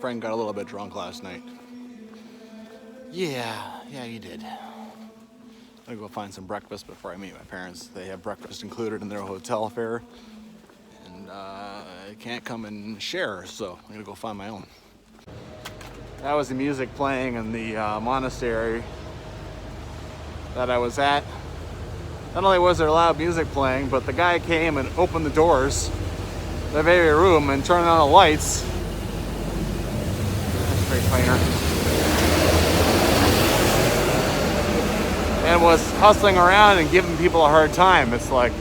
friend got a little bit drunk last night. Yeah, he did. I'm gonna go find some breakfast before I meet my parents. They have breakfast included in their hotel fare, and I can't come and share, so I'm gonna go find my own. That was the music playing in the monastery that I was at. Not only was there loud music playing, but the guy came and opened the doors of the very room and turned on the lights. That's pretty cleaner. And was hustling around and giving people a hard time. It's like,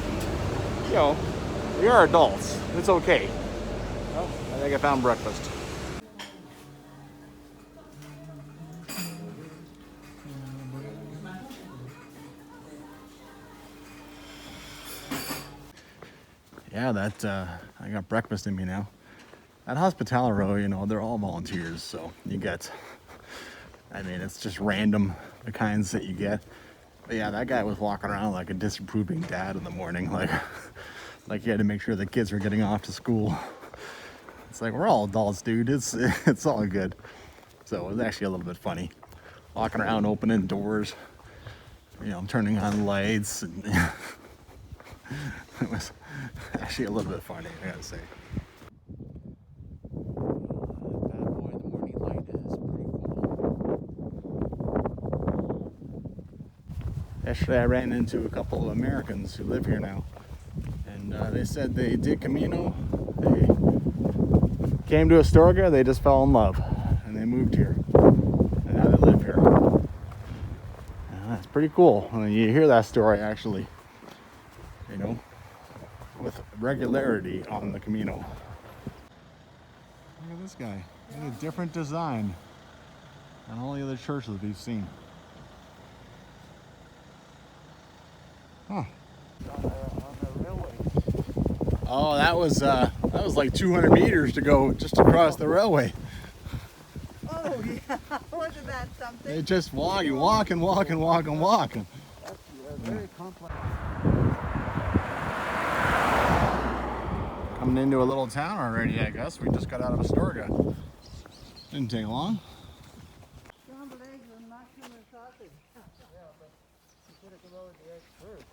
you know, we are adults. It's okay. Well, I think I found breakfast. Yeah, I got breakfast in me now. At Hospitality Row, you know, they're all volunteers, so you get, I mean, it's just random, the kinds that you get. But yeah, that guy was walking around like a disapproving dad in the morning, like he had to make sure the kids were getting off to school. It's like, we're all adults, dude. It's all good. So it was actually a little bit funny. Walking around, opening doors, you know, turning on lights, and it was actually a little bit funny, I gotta say. Yesterday I ran into a couple of Americans who live here now, and they said they did Camino, they came to Astorga, they just fell in love, and they moved here, and now they live here. That's pretty cool when you hear that story, actually, you know, with regularity on the Camino. Look at this guy, he had a different design than all the other churches we've seen. Huh. Oh, that was like 200 meters to go just across the railway. Oh yeah, wasn't that something? They just walking. That's very complex. Coming into a little town already, I guess. We just got out of Astorga. Didn't take long.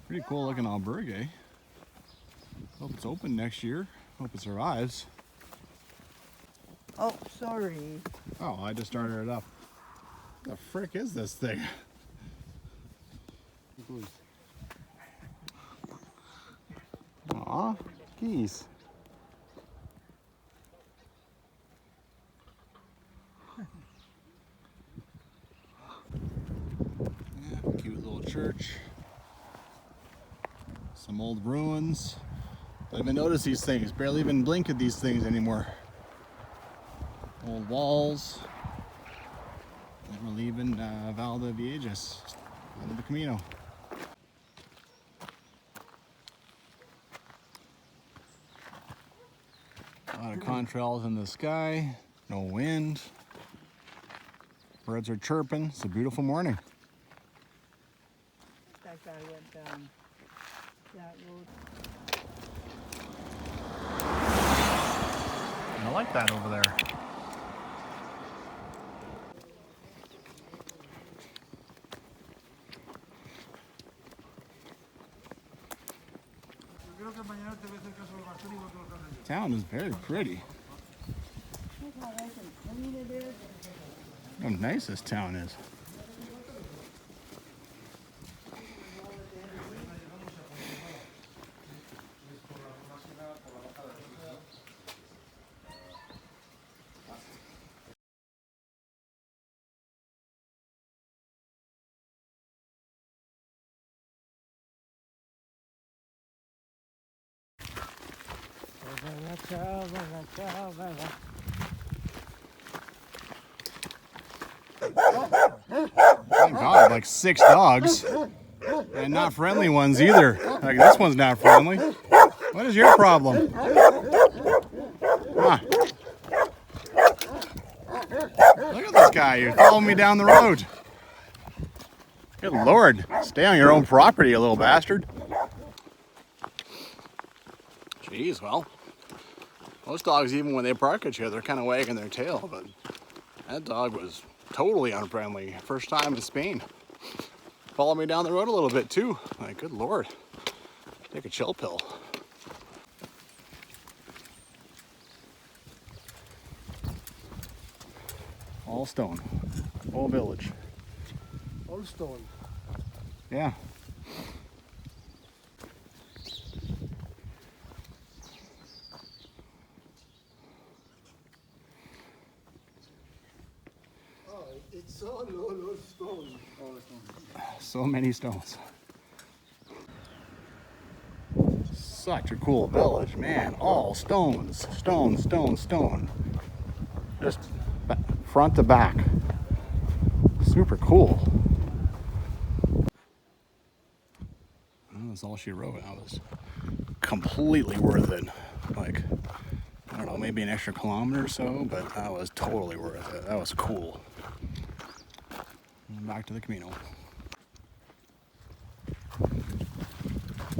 Pretty cool looking albergue. Hope it's open next year. Hope it survives. Oh, sorry. Oh, I just started it up. The frick is this thing? Aw, geese. Yeah, cute little church. Some old ruins. Don't even notice these things. Barely even blink at these things anymore. Old walls. And we're leaving Val de Viejas, out of the Camino. A lot of contrails in the sky. No wind. Birds are chirping. It's a beautiful morning. That guy went down that road. I like that over there. Town is very pretty. Look how nice and clean it is. How nice this town is. Thank God, like 6 dogs. And not friendly ones either. Like this one's not friendly. What is your problem? Huh. Look at this guy, you're following me down the road. Good Lord, stay on your own property, you little bastard. Jeez, well, Most dogs, even when they bark at you, they're kind of wagging their tail, but that dog was totally unfriendly. First time in Spain. Followed me down the road a little bit too. Like, good Lord. Take a chill pill. All stone. Whole village. All stone. Yeah. Oh, it's all stone. All stone. So many stones. Such a cool village, man. All stones. Stone, stone, stone. Just front to back. Super cool. That was all she wrote. That was completely worth it. Like, I don't know, maybe an extra kilometer or so, but that was totally worth it. That was cool. And back to the Camino.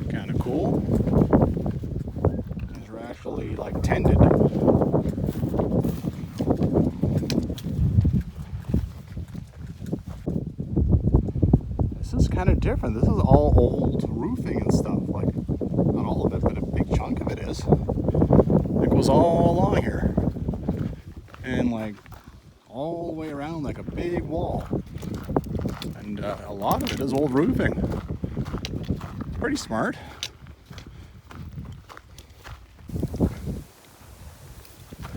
Kind of cool. These are actually like tended. This is kind of different. This is all old roofing and stuff. Like, not all of it, but a big chunk of it is. It goes all along here. And like all the way around like a big wall. And a lot of it is old roofing. Pretty smart.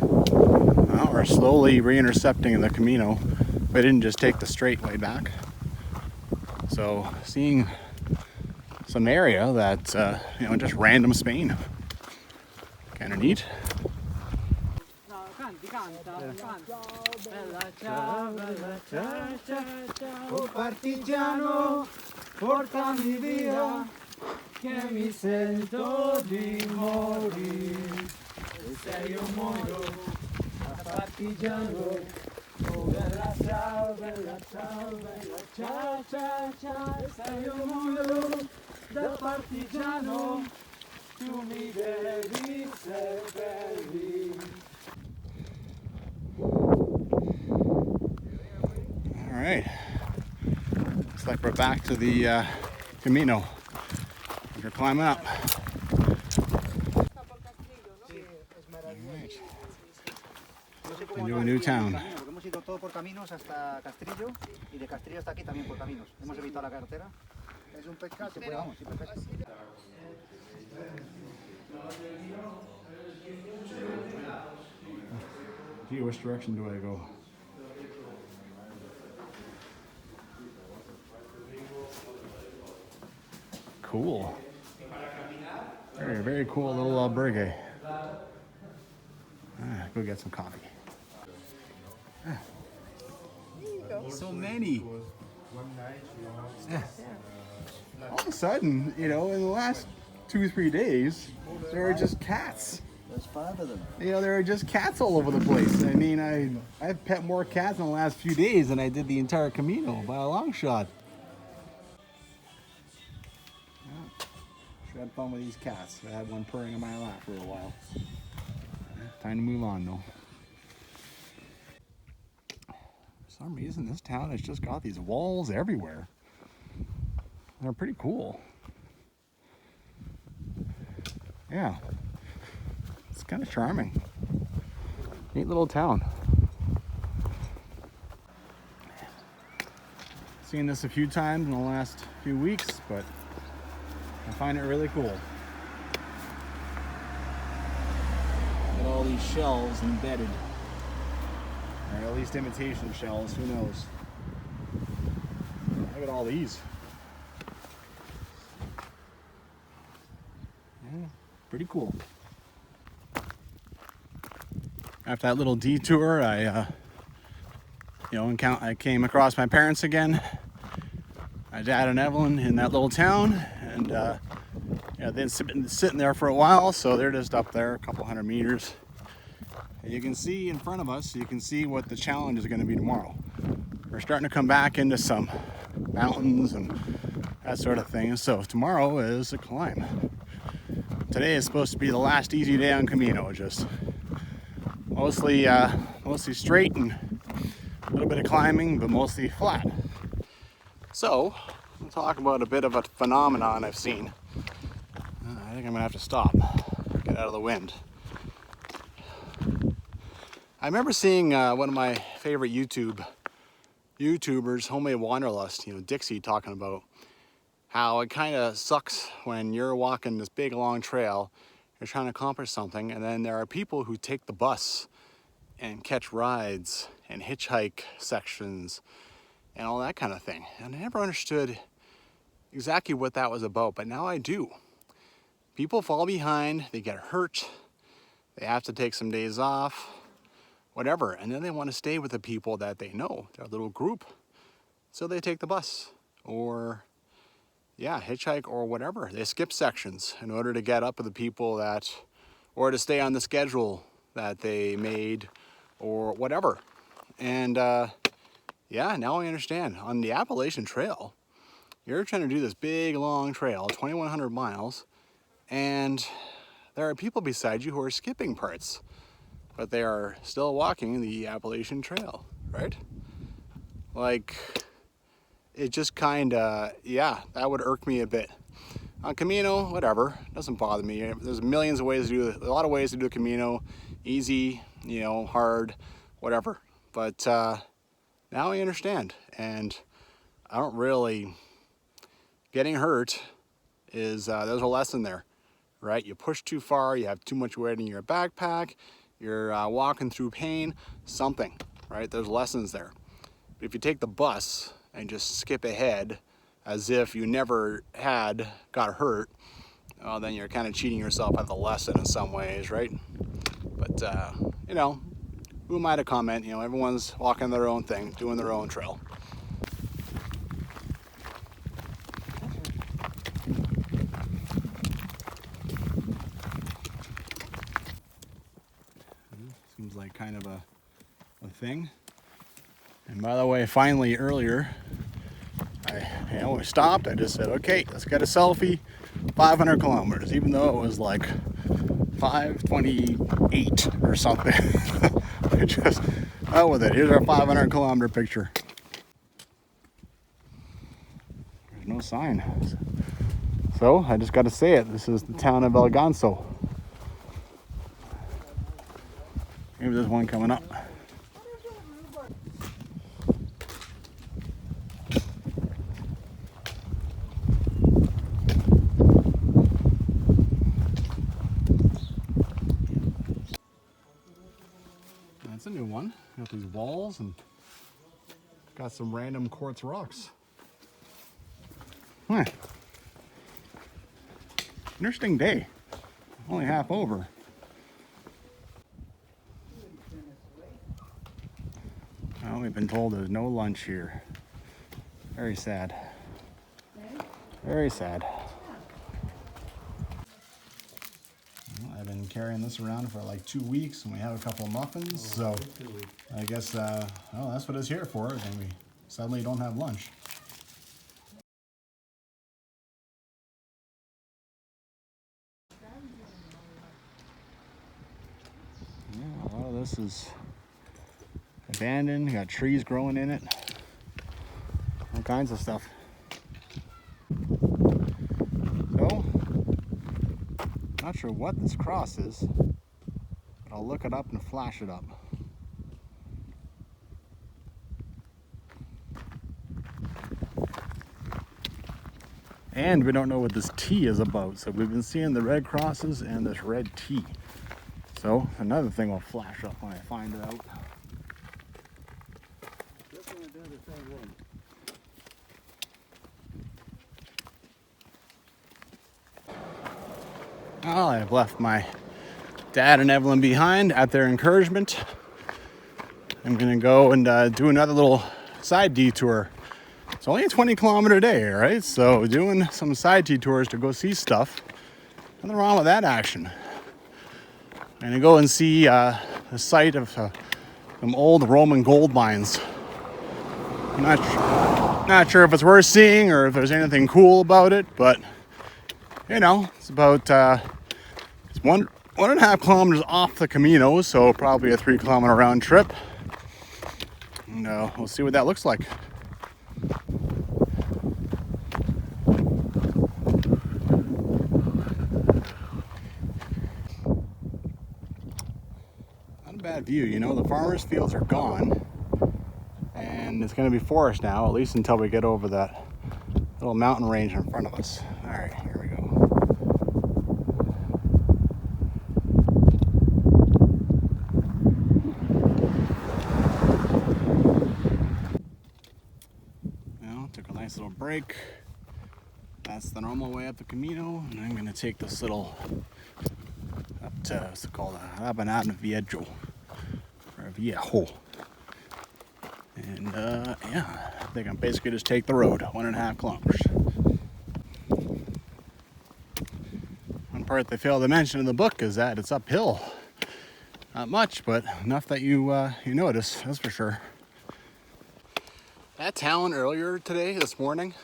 Now we're slowly re-intercepting the Camino. We didn't just take the straight way back. So seeing some area that, you know, just random Spain. Kind of neat. Oh partigiano, porta mi via, che mi sento di morire. Se io muoio, partigiano, oh bella ciao, bella ciao, bella ciao, ciao, ciao. Se io muoio da partigiano, tu mi devi seppellire. All right, looks like we're back to the Camino. We're climbing up. Into a new town. Hemos ido todo por caminos hasta Castrillo y de Castrillo hasta aquí también por caminos. Hemos evitado la carretera. Es un pecado. Sí, vamos, sí, perfecto. Gee, which direction do I go? Cool. Very, very cool little albergue. Go get some coffee. So many. All of a sudden, you know, in the last 2 or 3 days, there were just cats. There's 5 of them. You know, there are just cats all over the place. I mean, I've pet more cats in the last few days than I did the entire Camino by a long shot. Yeah. Sure had fun with these cats. I had one purring in my lap for a while. Time to move on, though. For some reason, this town has just got these walls everywhere. They're pretty cool. Yeah. It's kind of charming. Neat little town. Seen this a few times in the last few weeks, but I find it really cool. Got all these shells embedded. Or at least imitation shells, who knows. Look at all these. Yeah, pretty cool. After that little detour, I came across my parents again. My dad and Evelyn in that little town, and they've been sitting there for a while, so they're just up there, a couple hundred meters. And you can see in front of us, you can see what the challenge is going to be tomorrow. We're starting to come back into some mountains and that sort of thing. So tomorrow is a climb. Today is supposed to be the last easy day on Camino, just Mostly straight and a little bit of climbing, but mostly flat. So, I'll talk about a bit of a phenomenon I've seen. I think I'm gonna have to stop, get out of the wind. I remember seeing one of my favorite YouTubers, Homemade Wanderlust, Dixie, talking about how it kind of sucks when you're walking this big long trail, you're trying to accomplish something, and then there are people who take the bus and catch rides and hitchhike sections and all that kind of thing. And I never understood exactly what that was about, but now I do. People fall behind, they get hurt, they have to take some days off, whatever, and then they want to stay with the people that they know, their little group. So they take the bus or hitchhike or whatever. They skip sections in order to get up with the people that, or to stay on the schedule that they made or whatever. And now I understand. On the Appalachian Trail, you're trying to do this big long trail, 2,100 miles, and there are people beside you who are skipping parts, but they are still walking the Appalachian Trail, right? Like, it just kind of, that would irk me a bit. On Camino, whatever, doesn't bother me. There's millions of ways to do it, a lot of ways to do a Camino, easy, hard, whatever. But now I understand, and I don't really, getting hurt is, there's a lesson there, right? You push too far, you have too much weight in your backpack, you're walking through pain, something, right? There's lessons there. But if you take the bus and just skip ahead as if you never got hurt, then you're kind of cheating yourself out of the lesson in some ways, right? But, who am I to comment? Everyone's walking their own thing, doing their own trail. Seems like kind of a thing. And by the way, finally earlier, we stopped. I just said, okay, let's get a selfie. 500 kilometers, even though it was like 528 or something. I just, out with it. Here's our 500 kilometer picture. There's no sign. So I just got to say it. This is the town of El Ganso. Maybe there's one coming up. That's a new one. Got these walls and got some random quartz rocks. Huh. Interesting day. Only half over. Well, we've been told there's no lunch here. Very sad. Very sad. Well, I've been carrying this around for like 2 weeks, and we have a couple of muffins, so I guess that's what it's here for, and we suddenly don't have lunch. Yeah, a lot of this is abandoned, got trees growing in it, all kinds of stuff. So, not sure what this cross is, but I'll look it up and flash it up. And we don't know what this T is about, so we've been seeing the red crosses and this red T. So, another thing will flash up when I find it out. Well, I've left my dad and Evelyn behind at their encouragement. I'm gonna go and do another little side detour. It's only a 20-kilometer day, right? So doing some side detours to go see stuff. Nothing wrong with that action. I'm gonna go and see the site of some old Roman gold mines. I'm not sure if it's worth seeing or if there's anything cool about it, but it's about it's 1.5 kilometers off the Camino, so probably a 3-kilometer round trip. And we'll see what that looks like. Not a bad view, you know, the farmers' fields are gone. And it's going to be forest now, at least until we get over that little mountain range in front of us. All right, here we go. Well, took a nice little break. That's the normal way up the Camino, and I'm going to take this little up to what's it called, Rabanal Viejo, or Viejo. And yeah, I think I'm basically just take the road, 1.5 kilometers. One part they fail to mention in the book is that it's uphill. Not much, but enough that you notice, that's for sure. That town earlier today, this morning,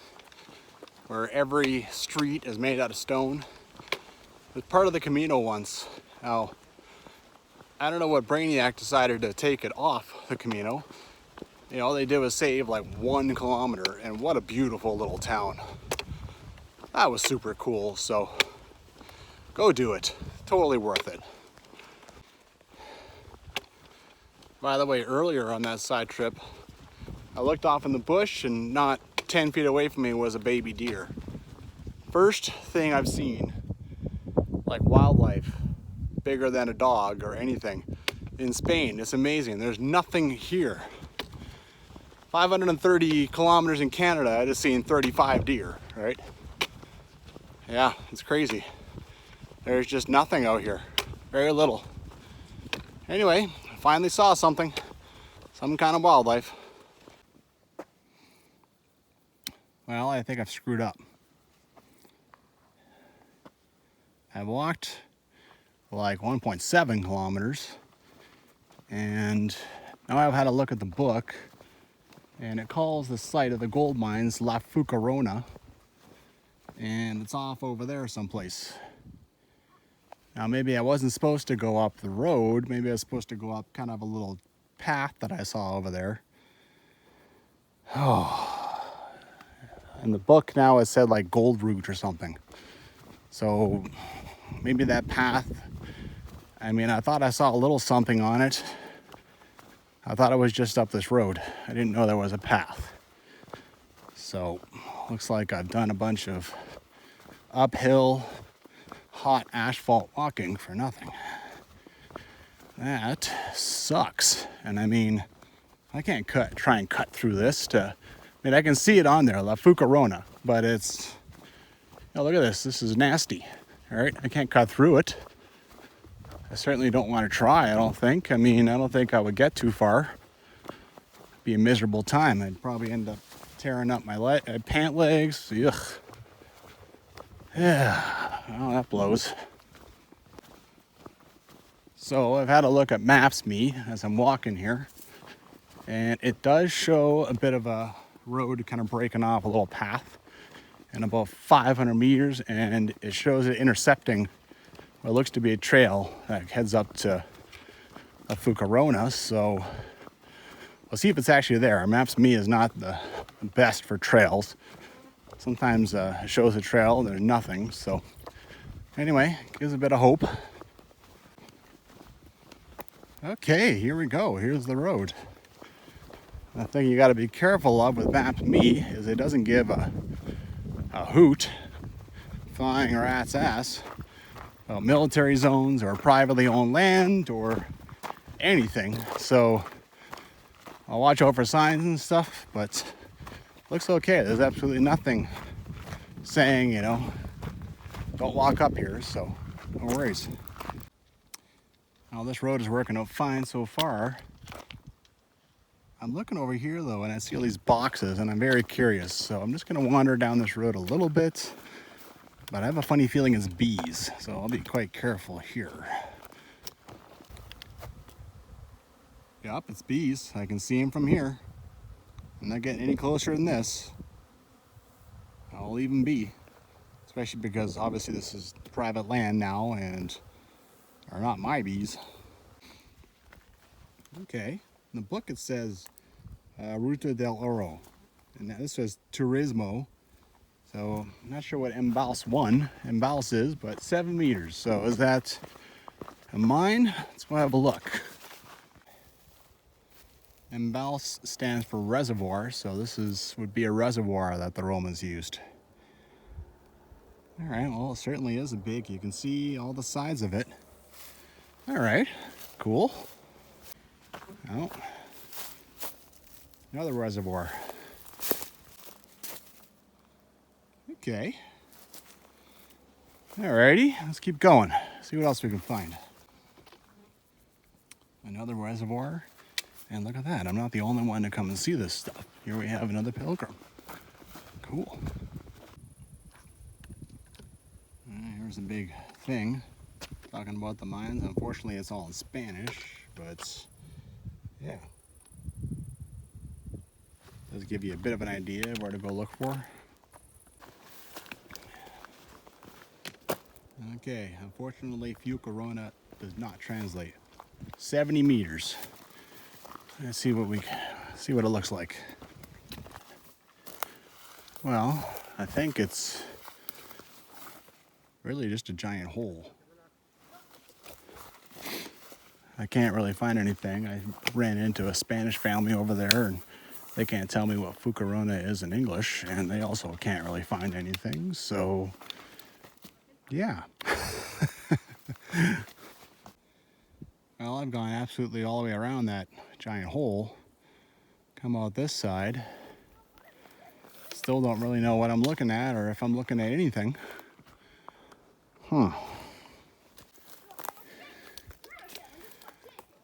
where every street is made out of stone, was part of the Camino once. Now, I don't know what brainiac decided to take it off the Camino. You know, all they did was save like 1 kilometer, and what a beautiful little town. That was super cool, so go do it. Totally worth it. By the way, earlier on that side trip, I looked off in the bush and not 10 feet away from me was a baby deer. First thing I've seen, like wildlife, bigger than a dog or anything, in Spain. It's amazing. There's nothing here. 530 kilometers in Canada, I just seen 35 deer, right? Yeah, it's crazy. There's just nothing out here. Very little. Anyway, I finally saw something. Some kind of wildlife. Well, I think I've screwed up. I walked like 1.7 kilometers, and now I've had a look at the book, and it calls the site of the gold mines La Fucarona, and it's off over there someplace. Now maybe I wasn't supposed to go up the road, maybe I was supposed to go up kind of a little path that I saw over there. Oh, in the book now it said like gold route or something. So maybe that path, I mean, I thought I saw a little something on it. I thought it was just up this road. I didn't know there was a path. So looks like I've done a bunch of uphill, hot asphalt walking for nothing. That sucks. And I mean, I can't try and cut through this I mean, I can see it on there, La Fucarona, but it's, oh, look at this. This is nasty. All right, I can't cut through it. I certainly don't want to try, I don't think. I mean, I don't think I would get too far. It'd be a miserable time. I'd probably end up tearing up my pant legs. Ugh. Yeah, well, that blows. So I've had a look at Maps.me as I'm walking here, and it does show a bit of a road kind of breaking off a little path in about 500 meters, and it shows it intercepting what looks to be a trail that heads up to La Fucarona. So we'll see if it's actually there. Maps.me is not the best for trails. Sometimes it shows a trail and there's nothing. So anyway, gives a bit of hope. Okay, here we go. Here's the road. The thing you got to be careful of with Maps.me is it doesn't give a hoot, flying a rat's ass, about military zones or privately owned land or anything. So I'll watch out for signs and stuff, but looks okay. There's absolutely nothing saying, you know, don't walk up here, so no worries. Now this road is working out fine so far. I'm looking over here though, and I see all these boxes, and I'm very curious. So I'm just gonna wander down this road a little bit, but I have a funny feeling it's bees, so I'll be quite careful here. Yep, it's bees. I can see them from here. I'm not getting any closer than this. I'll even be, especially because obviously this is private land now, and Are not my bees. Okay, in the book it says Ruta del Oro, and this says Turismo. So I'm not sure what embalse is, but 7 meters. So is that a mine? Let's go have a look. Embalse stands for reservoir, so this would be a reservoir that the Romans used. All right, well, it certainly is big. You can see all the sides of it. All right, cool. Oh, another reservoir. Okay. Alrighty, let's keep going. See what else we can find. Another reservoir. And look at that, I'm not the only one to come and see this stuff. Here we have another pilgrim. Cool. Here's a big thing talking about the mines. Unfortunately, it's all in Spanish, but yeah. Does give you a bit of an idea of where to go look for. Okay, unfortunately, Fucarona does not translate. 70 meters. Let's see what it looks like. Well, I think it's really just a giant hole. I can't really find anything. I ran into a Spanish family over there, and they can't tell me what Fucarona is in English, and they also can't really find anything, so yeah. Well, I've gone absolutely all the way around that giant hole. Come out this side. Still don't really know what I'm looking at or if I'm looking at anything. Huh.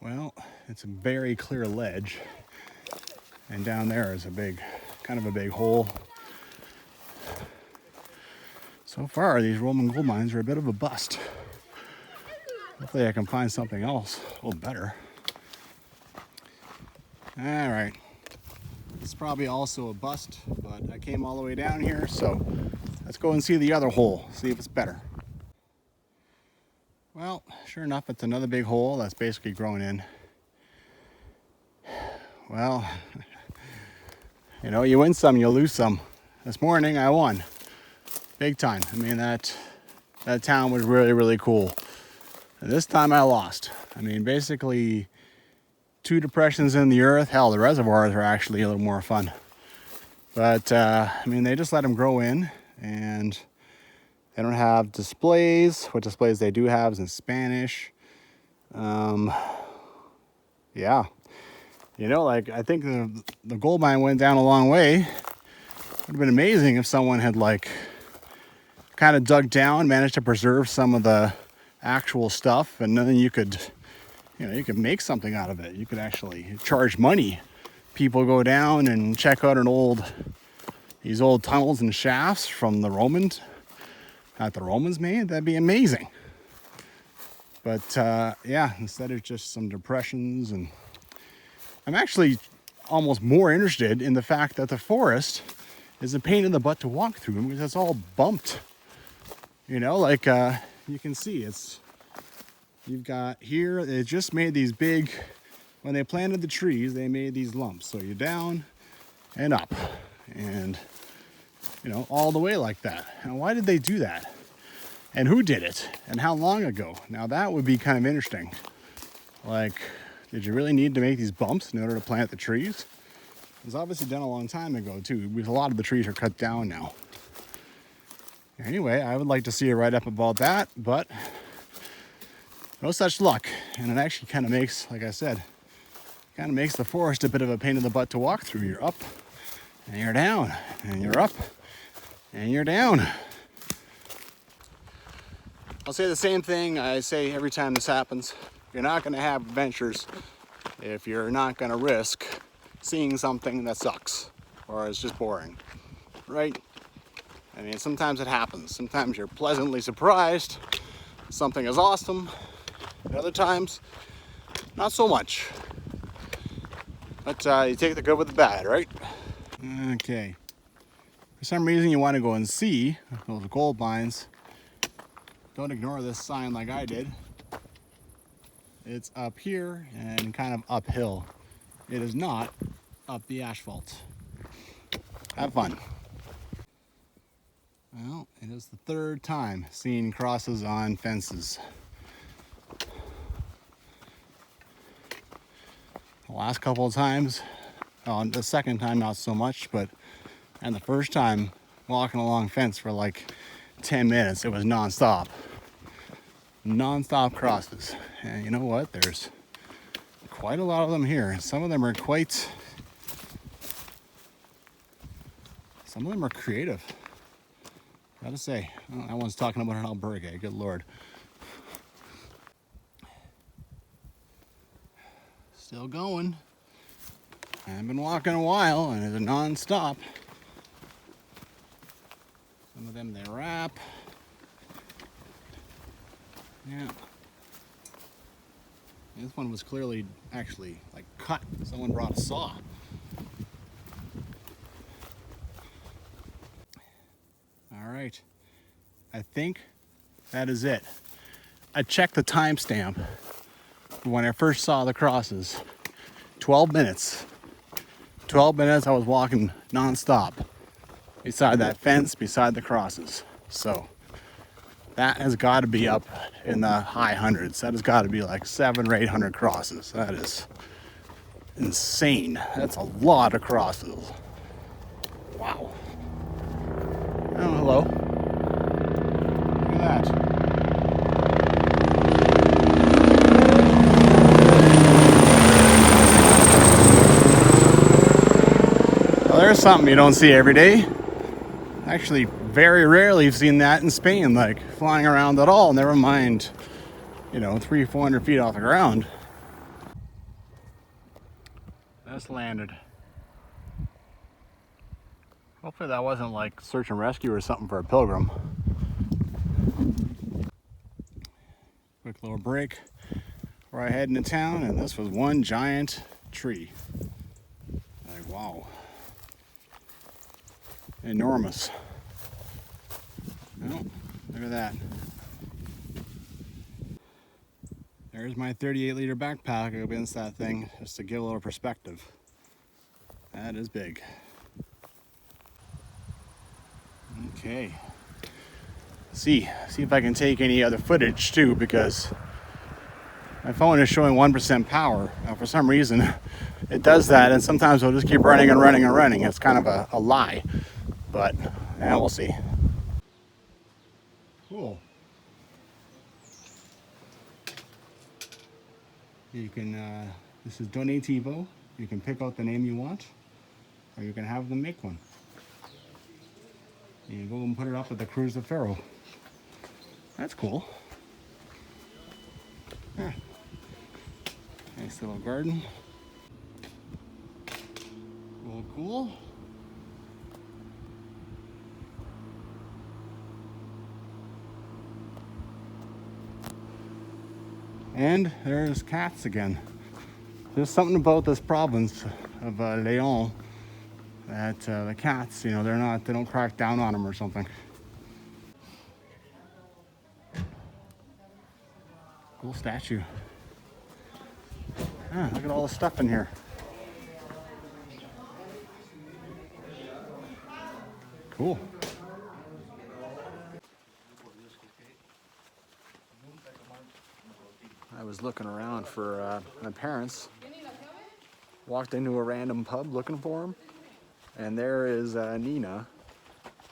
Well, it's a very clear ledge. And down there is kind of a big hole. So far, these Roman gold mines are a bit of a bust. Hopefully I can find something else a little better. All right. It's probably also a bust, but I came all the way down here, so let's go and see the other hole, see if it's better. Well, sure enough, it's another big hole that's basically grown in. Well, you know, you win some, you lose some. This morning I won. Big time. I mean, that town was really, really cool. And this time I lost. I mean, basically 2 depressions in the earth. Hell, the reservoirs are actually a little more fun. But, I mean, they just let them grow in, and they don't have displays. What displays they do have is in Spanish. Yeah. You know, like, I think the gold mine went down a long way. It would have been amazing if someone had, like, kind of dug down, managed to preserve some of the actual stuff, and then you could make something out of it. You could actually charge money. People go down and check out these old tunnels and shafts from the Romans made. That'd be amazing. But yeah, instead of just some depressions, and I'm actually almost more interested in the fact that the forest is a pain in the butt to walk through because it's all bumped. You know, like you can see you've got here, they just made these big, when they planted the trees, they made these lumps. So you're down and up and, you know, all the way like that. And why did they do that? And who did it? And how long ago? Now that would be kind of interesting. Like, did you really need to make these bumps in order to plant the trees? It was obviously done a long time ago too, because a lot of the trees are cut down now. Anyway, I would like to see a write-up about that, but no such luck. And it actually kind of makes, like I said, kind of makes the forest a bit of a pain in the butt to walk through. You're up, and you're down, and you're up, and you're down. I'll say the same thing I say every time this happens. You're not going to have adventures if you're not going to risk seeing something that sucks or is just boring, right? I mean, sometimes it happens. Sometimes you're pleasantly surprised. Something is awesome. And other times, not so much. But you take the good with the bad, right? Okay. For some reason you want to go and see those gold mines. Don't ignore this sign like I did. It's up here and kind of uphill. It is not up the asphalt. Have fun. Well, it is the third time seeing crosses on fences. The last couple of times, the second time not so much, and the first time walking along fence for like 10 minutes, it was nonstop. Nonstop crosses. And you know what? There's quite a lot of them here. Some of them are creative. Gotta say, oh, that one's talking about an albergue, good lord. Still going. I've been walking a while and it's non-stop. Some of them they wrap. Yeah. This one was clearly actually like cut. Someone brought a saw. All right. I think that is it. I checked the timestamp when I first saw the crosses. 12 minutes. 12 minutes I was walking non-stop beside that fence, beside the crosses. So that has got to be up in the high hundreds. That has got to be like 700 or 800 crosses. That is insane. That's a lot of crosses. Wow. Oh, hello. Look at that. Well, there's something you don't see every day. Actually, very rarely you've seen that in Spain, like flying around at all. Never mind, 300-400 feet off the ground. Just landed. Hopefully that wasn't like search and rescue or something for a pilgrim. Quick little break before I head into town, and this was one giant tree. Like, wow. Enormous. Oh, look at that. There's my 38-liter backpack against that thing, just to give a little perspective. That is big. Okay. See if I can take any other footage too, because my phone is showing 1% power. Now, for some reason, it does that, and sometimes it'll just keep running and running and running. It's kind of a lie, but yeah, we'll see. Cool. You can, this is Donativo. You can pick out the name you want, or you can have them make one. You go and put it up at the Cruz de Ferro. That's cool. Yeah. Nice little garden. Cool. And there's cats again. There's something about this province of Leon that the cats, they don't crack down on them or something. Cool statue. Ah, look at all the stuff in here. Cool. I was looking around for my parents. Walked into a random pub looking for them, and there is Nina,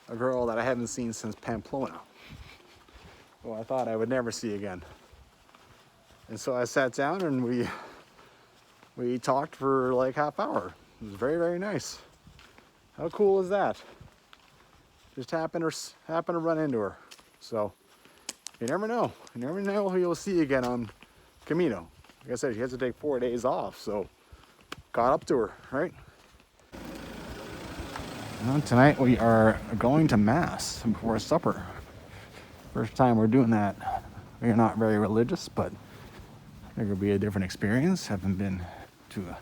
a girl that I haven't seen since Pamplona, who I thought I would never see again. And so I sat down and we talked for like half hour. It was very, very nice. How cool is that? Just happened to run into her. So you never know. You never know who you'll see again on Camino. Like I said, she has to take 4 days off, so got up to her, right? Well, tonight we are going to Mass before supper. First time we're doing that. We're not very religious, but I think it'll be a different experience. Haven't been to a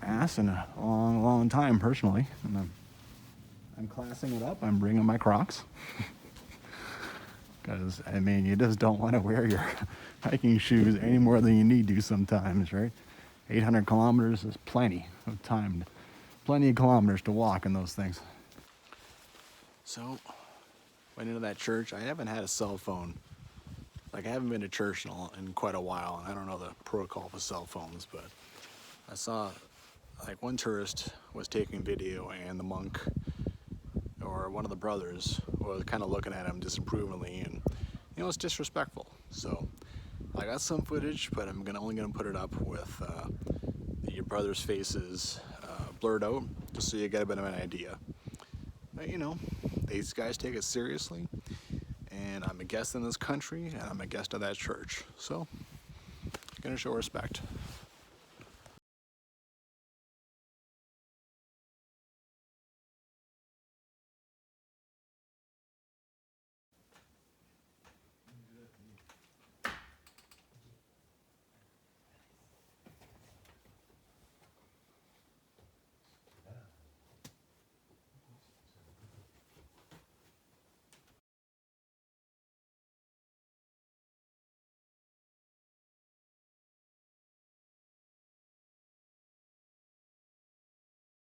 Mass in a long, long time personally. And I'm classing it up. I'm bringing my Crocs. Because, I mean, you just don't want to wear your hiking shoes any more than you need to sometimes, right? 800 kilometers is plenty of time, plenty of kilometers to walk in those things. So, went into that church. I haven't had a cell phone. Like, I haven't been to church in quite a while, and I don't know the protocol for cell phones, but I saw, like, one tourist was taking video, and the monk, or one of the brothers, was kind of looking at him disapprovingly, and, you know, it's disrespectful. So, I got some footage, but I'm only gonna put it up with your brother's faces blurred out, just so you get a bit of an idea. But, you know, these guys take it seriously, and I'm a guest in this country, and I'm a guest of that church, so I'm gonna show respect.